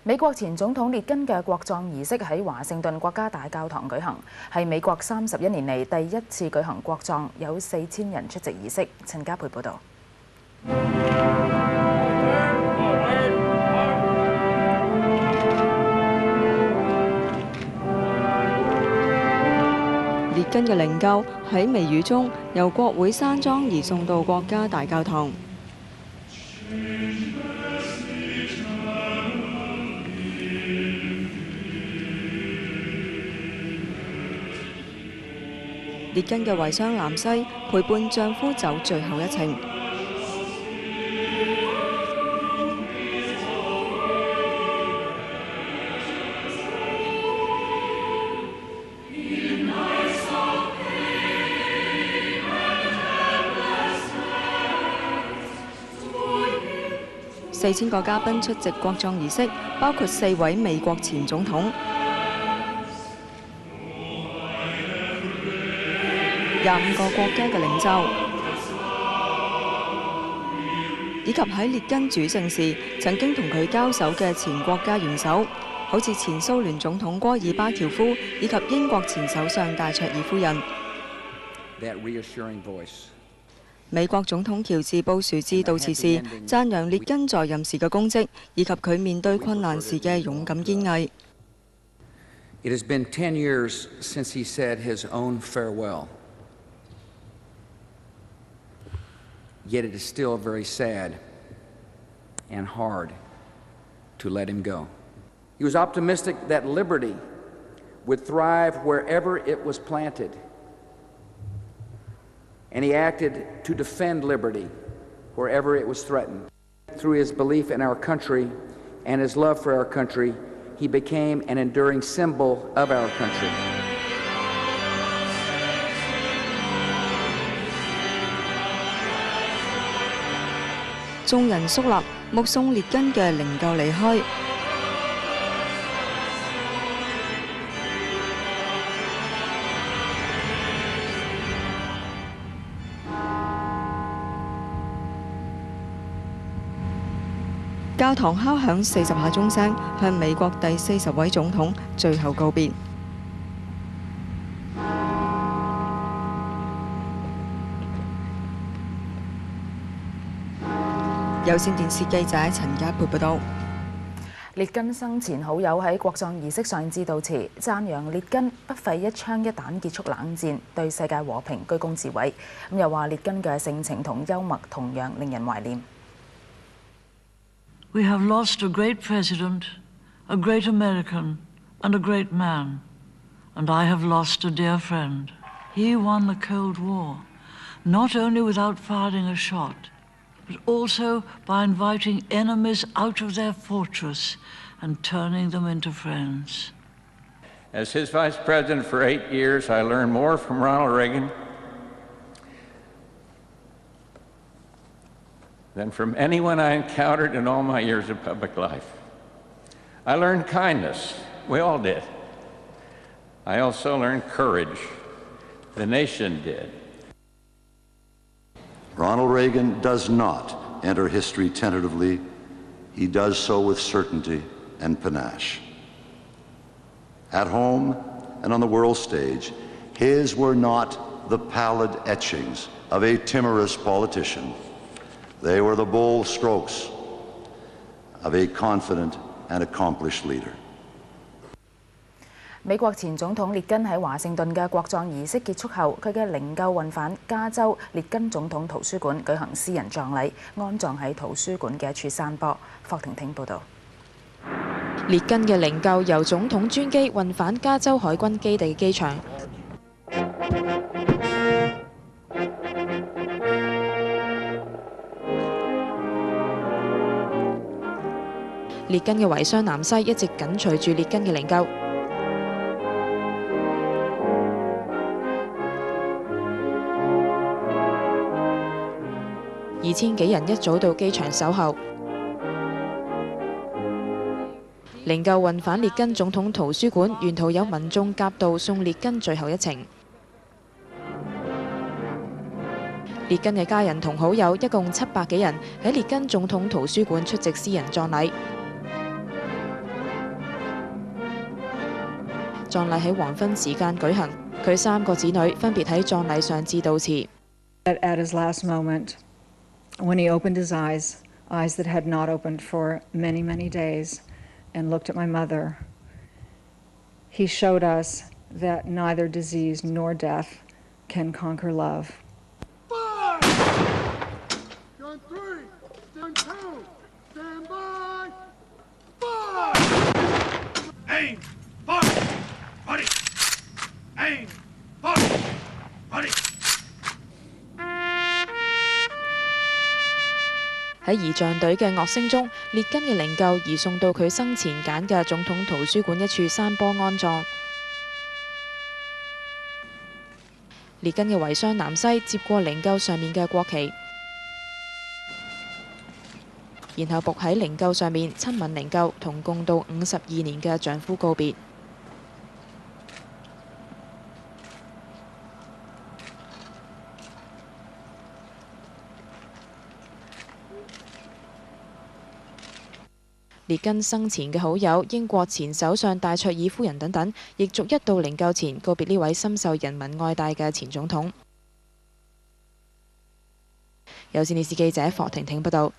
美國前總統列根嘅國葬儀式喺華盛頓國家大教堂舉行，係美國31年嚟第一次舉行國葬，有4000人出席儀式。陳家培報導。列根嘅靈柩喺微雨中由國會山莊移送到國家大教堂。列根嘅遺孀南西陪伴丈夫走最後一程。4000個嘉賓出席國葬儀式，包括4位美國前總統、25個國家嘅領袖，以及喺列根主政時曾經同佢交手嘅前國家元首，好似前蘇聯總統戈爾巴喬夫以及英國前首相戴卓爾夫人。美國總統喬治布殊致悼詞時讚揚列根在任時嘅功績，以及佢面對困難時嘅勇敢堅毅。It has been 10 years since he said his own farewell. Yet it is still very sad and hard to let him go. He was optimistic that liberty would thrive wherever it was planted. And he acted to defend liberty wherever it was threatened. Through his belief in our country and his love for our country, he became an enduring symbol of our country. 眾人肅立，目送列根嘅靈柩離開。教堂敲響40下鐘聲，向美國第40位總統最後告別。有線電視記者陳家培報道。列根生前好友喺國葬儀式上致悼詞，讚揚列根不費一槍一彈結束冷戰，對世界和平居功至偉。又話列根嘅性情同幽默同樣令人懷念。We have lost a great president, a great American, and a great man. And I have lost a dear friend. He won the Cold War, not only without firing a shot, but also by inviting enemies out of their fortress and turning them into friends. As his vice president for 8 years, I learned more from Ronald Reagan than from anyone I encountered in all my years of public life. I learned kindness. We all did. I also learned courage. The nation did. Ronald Reagan does not enter history tentatively. He does so with certainty and panache. At home and on the world stage, his were not the pallid etchings of a timorous politician. They were the bold strokes of a confident and accomplished leader. 美國前總統列根喺華盛頓嘅國葬儀式結束後，佢嘅靈柩運返加州列根總統圖書館舉行私人葬禮，安葬喺圖書館嘅一處山坡。霍婷婷報導。列根嘅靈柩由總統專機運返加州海軍基地機場。列根嘅遺孀南西一直緊隨住列根嘅靈柩。2000幾人一早到機場守候。靈柩運返列根總統圖書館，沿途有民眾夾道送列根最後一程。列根嘅家人同好友一共700幾人喺列根總統圖書館出席私人葬禮。葬禮喺黃昏時間舉行，佢3個子女分別喺葬禮上致悼詞。At his last moment, when he opened his eyes that had not opened for many, many days, and looked at my mother, he showed us that neither disease nor death can conquer love. 5, gun 3, stand 2, stand by, 5, aim, fire, ready, aim, fire, ready. 喺儀仗隊嘅樂聲中，列根嘅靈柩移送到佢生前揀嘅總統圖書館一處山坡安葬。列根嘅遺孀南西接過靈柩上面嘅國旗，然後伏喺靈柩上面親吻靈柩，同共度52年嘅丈夫告別。列根生前嘅好友英國前首相戴卓爾夫人等等，亦逐一到靈柩前告別呢位深受人民愛戴嘅前總統。有線電視記者霍婷婷報道。